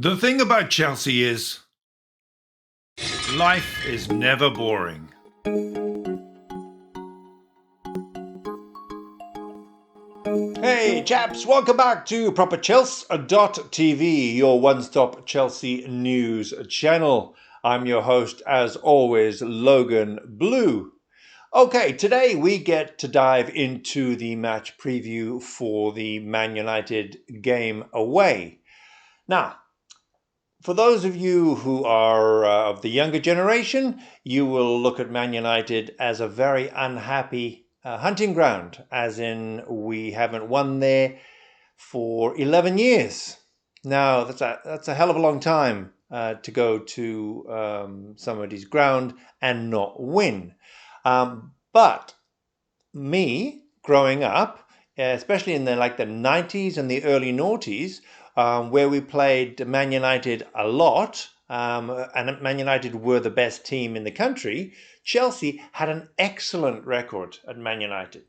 The thing about Chelsea is life is never boring. Hey chaps, welcome back to Proper Chels.tv, your one-stop Chelsea news channel. I'm your host, as always, Logan Blue. Okay, today we get to dive into the match preview for the Man United game away. Now, for those of you who are of the younger generation, you will look at Man United as a very unhappy hunting ground, as in we haven't won there for 11 years. Now, that's a hell of a long time to go to somebody's ground and not win. But me, growing up, especially in the 90s and the early noughties, where we played Man United a lot, and Man United were the best team in the country, Chelsea had an excellent record at Man United.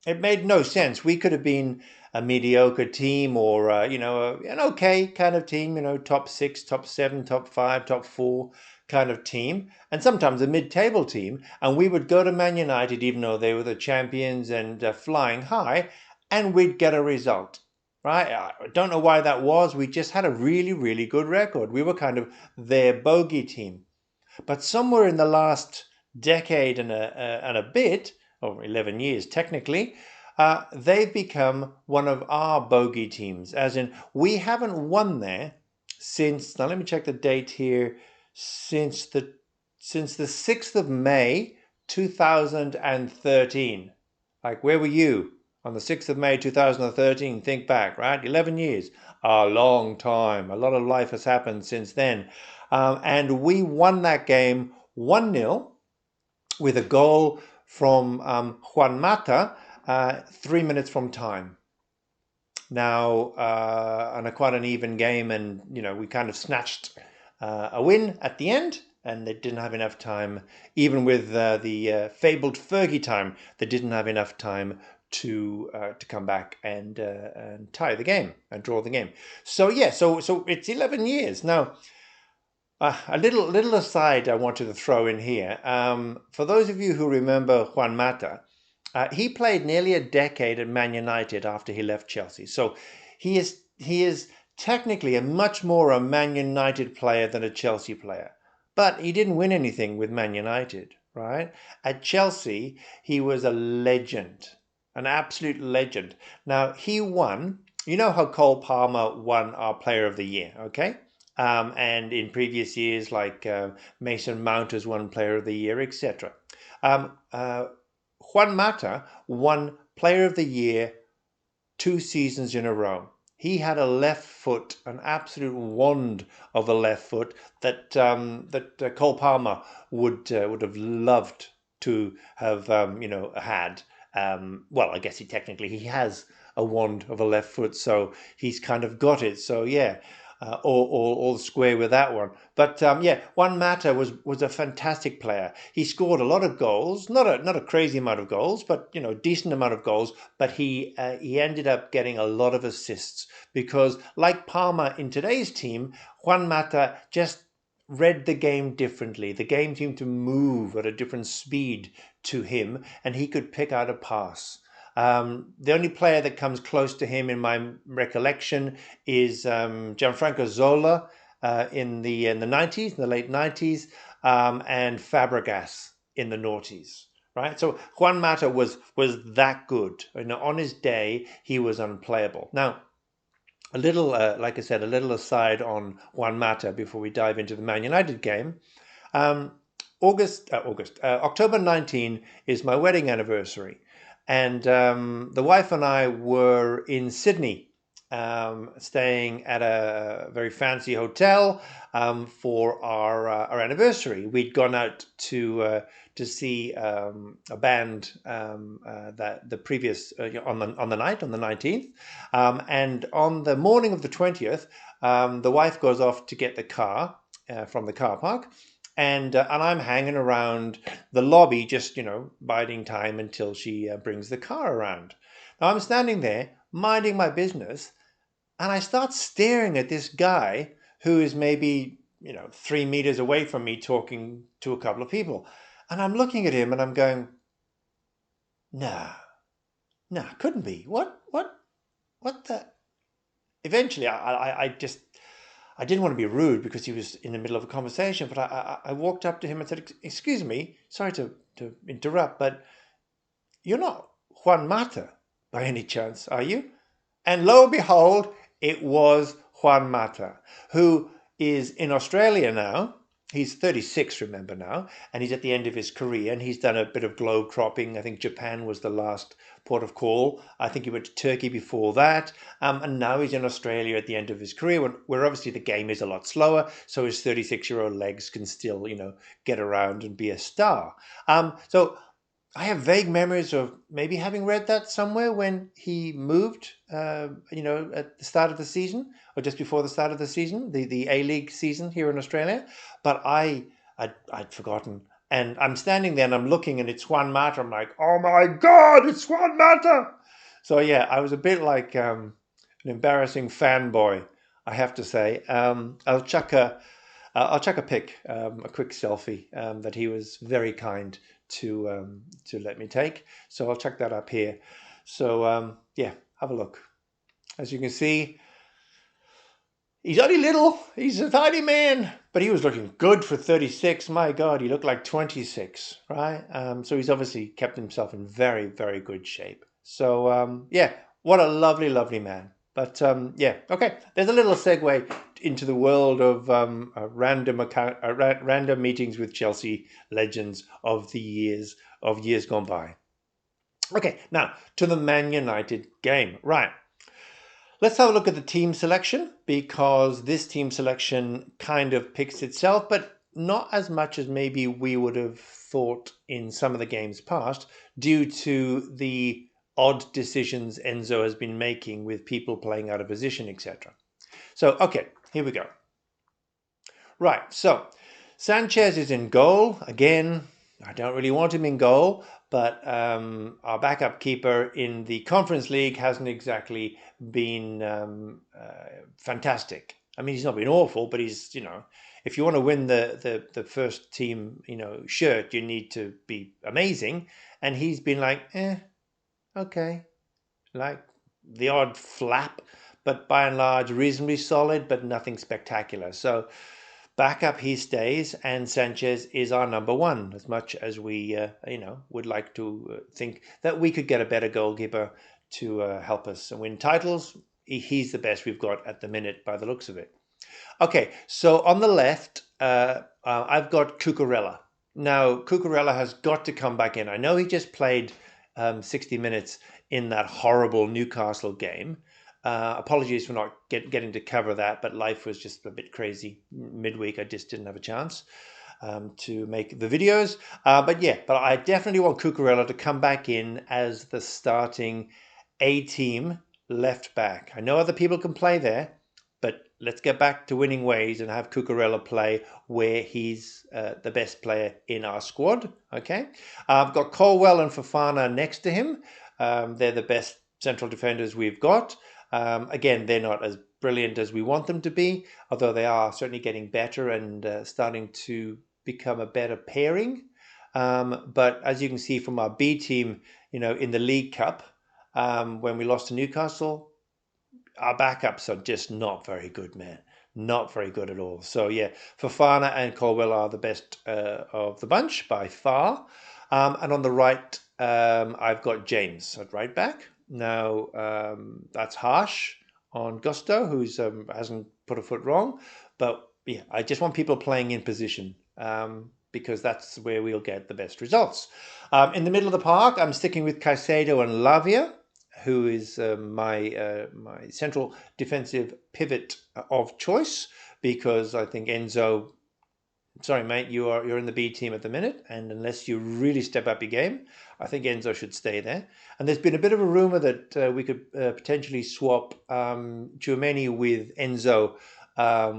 It made no sense. We could have been a mediocre team or, an okay kind of team, top six, top seven, top five, top four kind of team, and sometimes a mid-table team. And we would go to Man United, even though they were the champions and flying high, and we'd get a result. Right? I don't know why that was. We just had a really, really good record. We were kind of their bogey team. But somewhere in the last decade and a bit, or 11 years technically, they've become one of our bogey teams, as in we haven't won there since, now let me check the date here, since the 6th of May 2013. Like, where were you on the 6th of May 2013? Think back, right? 11 years. A long time. A lot of life has happened since then. And we won that game 1-0 with a goal from Juan Mata 3 minutes from time. Now, and quite an even game, and we kind of snatched a win at the end, and they didn't have enough time, even with the fabled Fergie time. They didn't have enough time to come back and tie the game and draw the game. So yeah, so it's 11 years now. A little aside I wanted to throw in here. For those of you who remember Juan Mata, he played nearly a decade at Man United after he left Chelsea. So he is technically a much more a Man United player than a Chelsea player. But he didn't win anything with Man United, right? At Chelsea, he was a legend, an absolute legend. Now, he won, you know how Cole Palmer won our Player of the Year, okay? And in previous years, like Mason Mount has won Player of the Year, etc. Juan Mata won Player of the Year 2 seasons in a row. He had a left foot, an absolute wand of a left foot that Cole Palmer would have loved to have had. Well, I guess he has a wand of a left foot, so he's kind of got it. So yeah. All square with that one. But Juan Mata was a fantastic player. He scored a lot of goals, not a crazy amount of goals, but decent amount of goals. But he ended up getting a lot of assists because, like Palmer in today's team, Juan Mata just read the game differently. The game seemed to move at a different speed to him, and he could pick out a pass. The only player that comes close to him in my recollection is Gianfranco Zola in the 90s, in the late 90s, and Fabregas in the noughties. Right, so Juan Mata was that good. On his day, he was unplayable. Now, a little, like I said, a little aside on Juan Mata before we dive into the Man United game. October 19 is my wedding anniversary. And the wife and I were in Sydney, staying at a very fancy hotel for our anniversary. We'd gone out to see a band that the previous on the night on the 19th, and on the morning of the 20th, the wife goes off to get the car from the car park. And I'm hanging around the lobby, just, biding time until she brings the car around. Now, I'm standing there, minding my business, and I start staring at this guy who is maybe, 3 meters away from me talking to a couple of people. And I'm looking at him and I'm going, nah, couldn't be. What the? Eventually, I didn't want to be rude because he was in the middle of a conversation, but I walked up to him and said, excuse me, sorry to interrupt, but you're not Juan Mata by any chance, are you? And lo and behold, it was Juan Mata, who is in Australia now. He's 36, remember now, and he's at the end of his career, and he's done a bit of globe cropping. I think Japan was the last port of call. I think he went to Turkey before that, and now he's in Australia at the end of his career, where obviously the game is a lot slower, so his 36-year-old legs can still, get around and be a star. So I have vague memories of maybe having read that somewhere when he moved, at the start of the season or just before the start of the season, the A-League season here in Australia. But I'd forgotten. And I'm standing there and I'm looking and it's Juan Mata. I'm like, oh my God, it's Juan Mata. So yeah, I was a bit like an embarrassing fanboy, I have to say. I'll chuck a pic, a quick selfie that he was very kind to let me take. So I'll chuck that up here. So yeah, have a look. As you can see, he's only little. He's a tiny man, but he was looking good for 36. My God, he looked like 26, right? So he's obviously kept himself in very, very good shape. So yeah, what a lovely, lovely man. But yeah, okay. There's a little segue into the world of random meetings with Chelsea legends of years gone by. Okay, now to the Man United game. Right. Let's have a look at the team selection, because this team selection kind of picks itself, but not as much as maybe we would have thought in some of the games past, due to the odd decisions Enzo has been making with people playing out of position, etc. So, okay, here we go. Right, so Sanchez is in goal. Again, I don't really want him in goal, but our backup keeper in the Conference League hasn't exactly been fantastic. I mean, he's not been awful, but he's, if you want to win the first team, shirt, you need to be amazing. And he's been like, okay, like the odd flap, but by and large reasonably solid, but nothing spectacular. So backup he stays, and Sanchez is our number one, as much as we would like to think that we could get a better goalkeeper to help us win titles. He's the best we've got at the minute by the looks of it. Okay, so on the left, I've got Cucurella. Now, Cucurella has got to come back in. I know he just played 60 minutes in that horrible Newcastle game. Apologies for not getting to cover that, but life was just a bit crazy midweek. I just didn't have a chance to make the videos. But I definitely want Cucurella to come back in as the starting A-team left back. I know other people can play there, but let's get back to winning ways and have Cucurella play where he's the best player in our squad. Okay, I've got Colwell and Fofana next to him. They're the best central defenders we've got. Again, they're not as brilliant as we want them to be, although they are certainly getting better and starting to become a better pairing. But as you can see from our B team, in the League Cup, when we lost to Newcastle, our backups are just not very good, man. Not very good at all. So yeah, Fofana and Colwell are the best of the bunch by far. And on the right, I've got James at right back. Now, that's harsh on Gusto, who hasn't put a foot wrong. But yeah, I just want people playing in position because that's where we'll get the best results. In the middle of the park, I'm sticking with Caicedo and Lavia, who is my central defensive pivot of choice, because I think Enzo, sorry mate, you're in the B team at the minute, and unless you really step up your game, I think Enzo should stay there. And there's been a bit of a rumor that we could potentially swap Tchouaméni with Enzo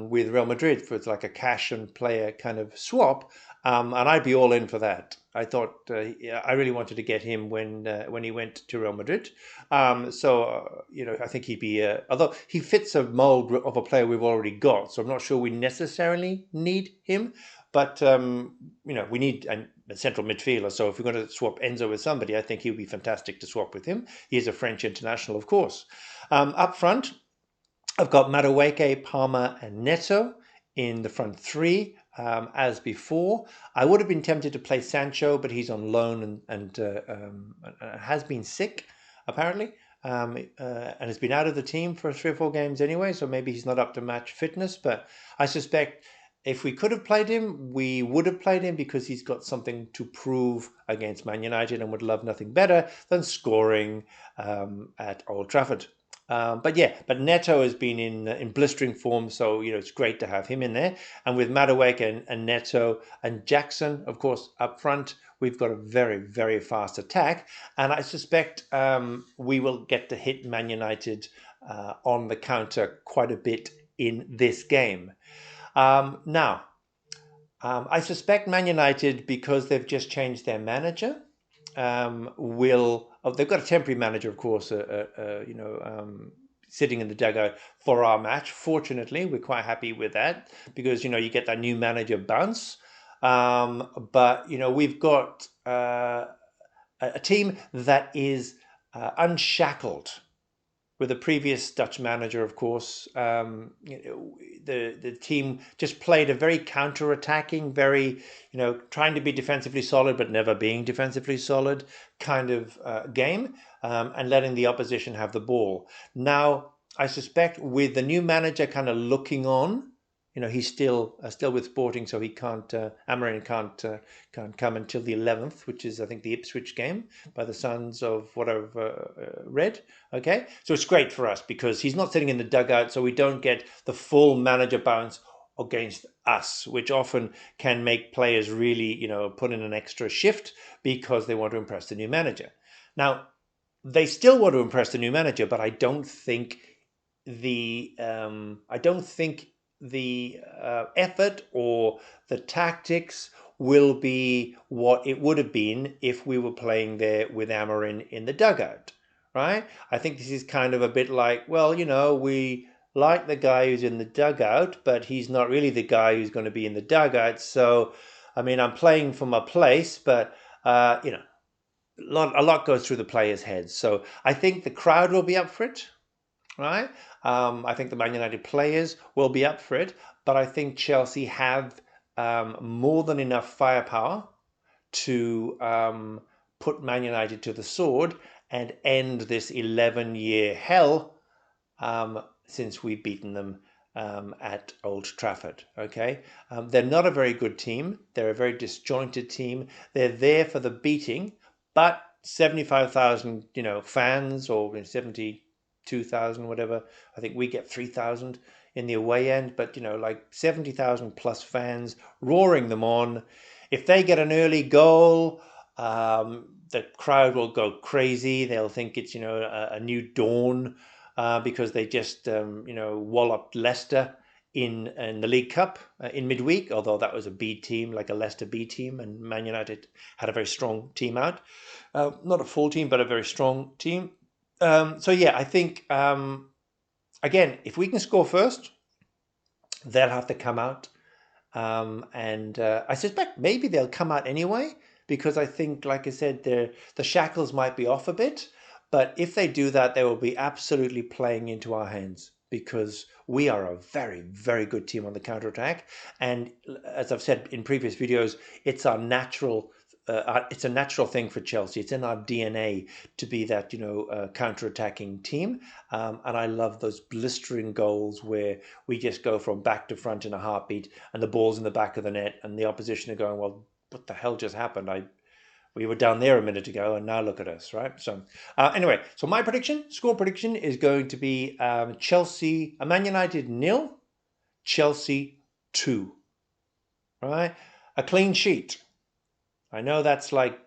with Real Madrid for like a cash and player kind of swap, and I'd be all in for that. I thought yeah, I really wanted to get him when he went to Real Madrid. I think he'd be although he fits a mold of a player we've already got, so I'm not sure we necessarily need him. But we need a central midfielder. So if we're going to swap Enzo with somebody, I think he would be fantastic to swap with him. He is a French international, of course. Up front, I've got Madueke, Palmer, and Neto in the front three. As before, I would have been tempted to play Sancho, but he's on loan and has been sick, apparently, and has been out of the team for 3 or 4 games anyway, so maybe he's not up to match fitness. But I suspect if we could have played him, we would have played him because he's got something to prove against Man United and would love nothing better than scoring at Old Trafford. But Neto has been in blistering form, so it's great to have him in there. And with Madueke and Neto and Jackson, of course, up front, we've got a very, very fast attack. And I suspect we will get to hit Man United on the counter quite a bit in this game. Now, I suspect Man United, because they've just changed their manager, they've got a temporary manager, of course, sitting in the dugout for our match. Fortunately, we're quite happy with that because, you get that new manager bounce. But we've got a team that is unshackled. With the previous Dutch manager, of course, the team just played a very counter-attacking, very, trying to be defensively solid but never being defensively solid kind of game, and letting the opposition have the ball. Now, I suspect with the new manager kind of looking on, he's still with Sporting, so he can't. Amorim can't come until the 11th, which is I think the Ipswich game, by the sounds of what I've read. Okay, so it's great for us because he's not sitting in the dugout, so we don't get the full manager bounce against us, which often can make players really, put in an extra shift because they want to impress the new manager. Now, they still want to impress the new manager, but I don't think the effort or the tactics will be what it would have been if we were playing there with Amorim in the dugout, right? I think this is kind of a bit like, well, we like the guy who's in the dugout, but he's not really the guy who's going to be in the dugout. So, I mean, I'm playing for my place, but, a lot goes through the players' heads. So I think the crowd will be up for it, right? I think the Man United players will be up for it, but I think Chelsea have more than enough firepower to put Man United to the sword and end this 11-year hell since we've beaten them at Old Trafford. Okay, they're not a very good team. They're a very disjointed team. They're there for the beating, but 75,000, fans, or 72,000, whatever. I think we get 3,000 in the away end, but like 70,000 plus fans roaring them on. If they get an early goal, the crowd will go crazy. They'll think it's a new dawn because they just walloped Leicester in the League Cup in midweek, although that was a B team, like a Leicester B team, and Man United had a very strong team out. Not a full team, but a very strong team. I think, again, if we can score first, they'll have to come out. And I suspect maybe they'll come out anyway, because I think, like I said, the shackles might be off a bit. But if they do that, they will be absolutely playing into our hands, because we are a very, very good team on the counter-attack. And as I've said in previous videos, it's our natural it's a natural thing for Chelsea. It's in our DNA to be that, counter-attacking team. And I love those blistering goals where we just go from back to front in a heartbeat and the ball's in the back of the net and the opposition are going, well, what the hell just happened? We were down there a minute ago and now look at us, right? So anyway, so my score prediction is going to be Man United 0, Chelsea 2, right? A clean sheet. I know that's like,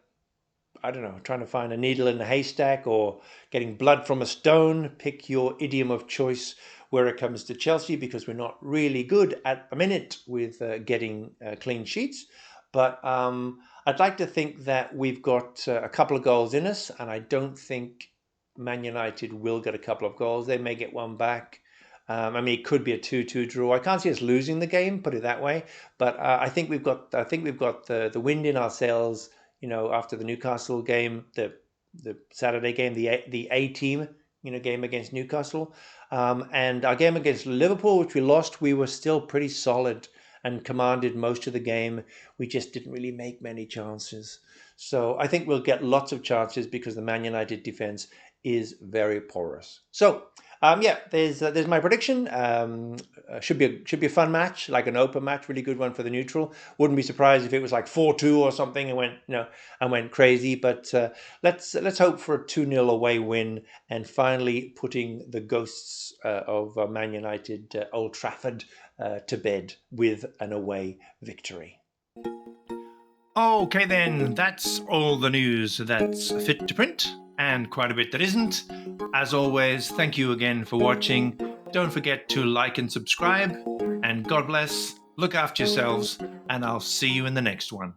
I don't know, trying to find a needle in a haystack or getting blood from a stone. Pick your idiom of choice where it comes to Chelsea, because we're not really good at the minute with getting clean sheets. But I'd like to think that we've got a couple of goals in us, and I don't think Man United will get a couple of goals. They may get one back. I mean, it could be a 2-2 draw. I can't see us losing the game, put it that way. But I think we've got the wind in our sails. You know, after the Newcastle game, the Saturday game, the A team, you know, game against Newcastle, and our game against Liverpool, which we lost, we were still pretty solid and commanded most of the game. We just didn't really make many chances. So I think we'll get lots of chances because the Man United defense is very porous. So yeah, there's my prediction. Should be a fun match, like an open match, really good one for the neutral. Wouldn't be surprised if it was like 4-2 or something and went crazy. But let's hope for a 2-0 away win and finally putting the ghosts of Man United Old Trafford to bed with an away victory. Okay, then, that's all the news that's fit to print, and quite a bit that isn't. As always, thank you again for watching. Don't forget to like and subscribe, and God bless, look after yourselves, and I'll see you in the next one.